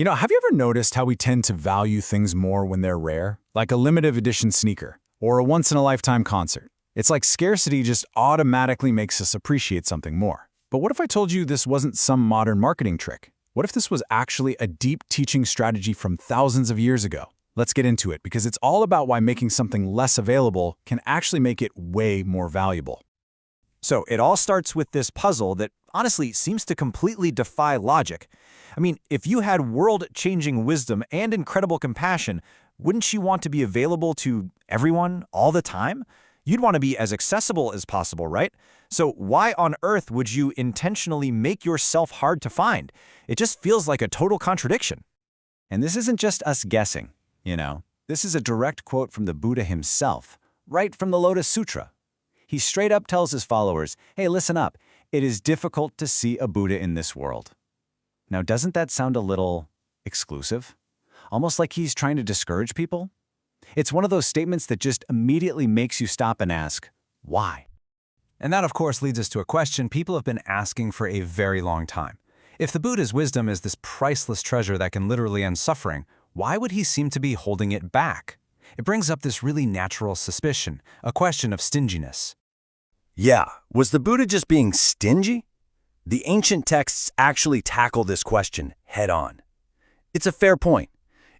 Have you ever noticed how we tend to value things more when they're rare? Like a limited edition sneaker or a once-in-a-lifetime concert. It's like scarcity just automatically makes us appreciate something more. But what if I told you this wasn't some modern marketing trick? What if this was actually a deep teaching strategy from thousands of years ago? Let's get into it, because it's all about why making something less available can actually make it way more valuable. So it all starts with this puzzle that honestly seems to completely defy logic. I mean, if you had world-changing wisdom and incredible compassion, wouldn't you want to be available to everyone all the time? You'd want to be as accessible as possible, right? So why on earth would you intentionally make yourself hard to find? It just feels like a total contradiction. And this isn't just us guessing, This is a direct quote from the Buddha himself, right from the Lotus Sūtra. He straight up tells his followers, hey, listen up, it is difficult to see a Buddha in this world. Now, doesn't that sound a little exclusive? Almost like he's trying to discourage people? It's one of those statements that just immediately makes you stop and ask, why? And that, of course, leads us to a question people have been asking for a very long time. If the Buddha's wisdom is this priceless treasure that can literally end suffering, why would he seem to be holding it back? It brings up this really natural suspicion, a question of stinginess. Yeah, was the Buddha just being stingy? The ancient texts actually tackle this question head-on. It's a fair point.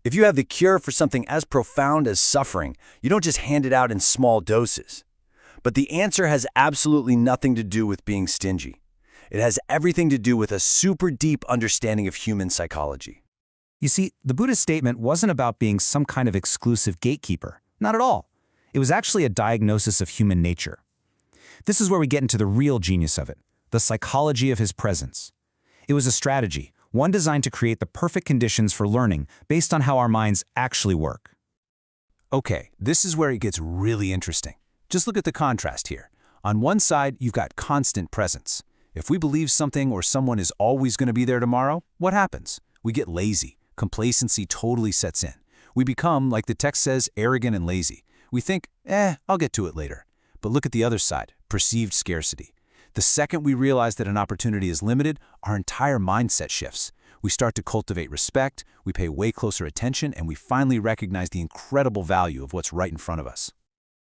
If you have the cure for something as profound as suffering, you don't just hand it out in small doses. But the answer has absolutely nothing to do with being stingy. It has everything to do with a super deep understanding of human psychology. You see, the Buddha's statement wasn't about being some kind of exclusive gatekeeper. Not at all. It was actually a diagnosis of human nature. This is where we get into the real genius of it, the psychology of his presence. It was a strategy, one designed to create the perfect conditions for learning based on how our minds actually work. Okay, this is where it gets really interesting. Just look at the contrast here. On one side, you've got constant presence. If we believe something or someone is always going to be there tomorrow, what happens? We get lazy. Complacency totally sets in. We become, like the text says, arrogant and lazy. We think, I'll get to it later. But look at the other side, perceived scarcity. The second we realize that an opportunity is limited, our entire mindset shifts. We start to cultivate respect, we pay way closer attention, and we finally recognize the incredible value of what's right in front of us.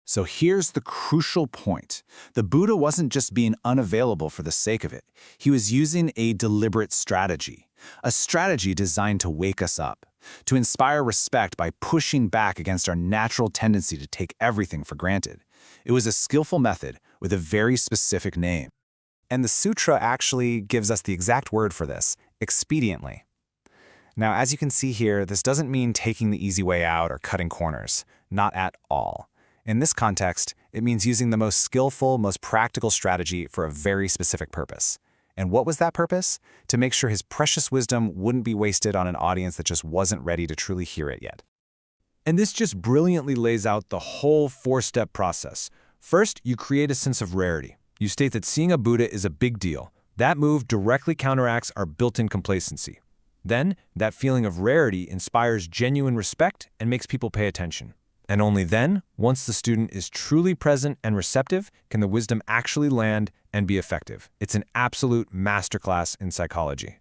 So here's the crucial point. The Buddha wasn't just being unavailable for the sake of it. He was using a deliberate strategy, a strategy designed to wake us up, to inspire respect by pushing back against our natural tendency to take everything for granted. It was a skillful method with a very specific name. And the sutra actually gives us the exact word for this, expediently. Now, as you can see here, this doesn't mean taking the easy way out or cutting corners. Not at all. In this context, it means using the most skillful, most practical strategy for a very specific purpose. And what was that purpose? To make sure his precious wisdom wouldn't be wasted on an audience that just wasn't ready to truly hear it yet. And this just brilliantly lays out the whole four-step process. First, you create a sense of rarity. You state that seeing a Buddha is a big deal. That move directly counteracts our built-in complacency. Then, that feeling of rarity inspires genuine respect and makes people pay attention. And only then, once the student is truly present and receptive, can the wisdom actually land and be effective. It's an absolute masterclass in psychology.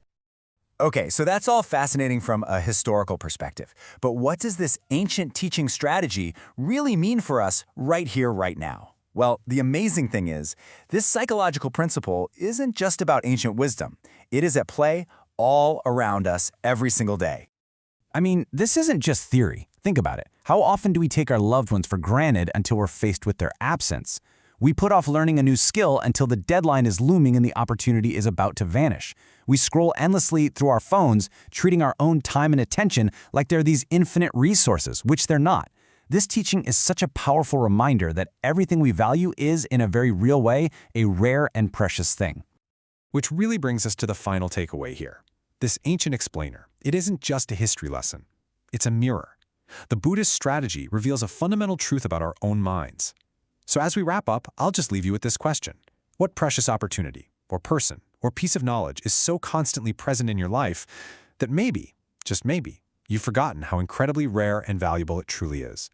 Okay, so that's all fascinating from a historical perspective. But what does this ancient teaching strategy really mean for us right here, right now? Well, the amazing thing is, this psychological principle isn't just about ancient wisdom. It is at play all around us every single day. I mean, this isn't just theory. Think about it. How often do we take our loved ones for granted until we're faced with their absence? We put off learning a new skill until the deadline is looming and the opportunity is about to vanish. We scroll endlessly through our phones, treating our own time and attention like they're these infinite resources, which they're not. This teaching is such a powerful reminder that everything we value is, in a very real way, a rare and precious thing. Which really brings us to the final takeaway here. This ancient explainer, it isn't just a history lesson. It's a mirror. The Buddhist strategy reveals a fundamental truth about our own minds. So as we wrap up, I'll just leave you with this question. What precious opportunity, or person, or piece of knowledge is so constantly present in your life that maybe, just maybe, you've forgotten how incredibly rare and valuable it truly is?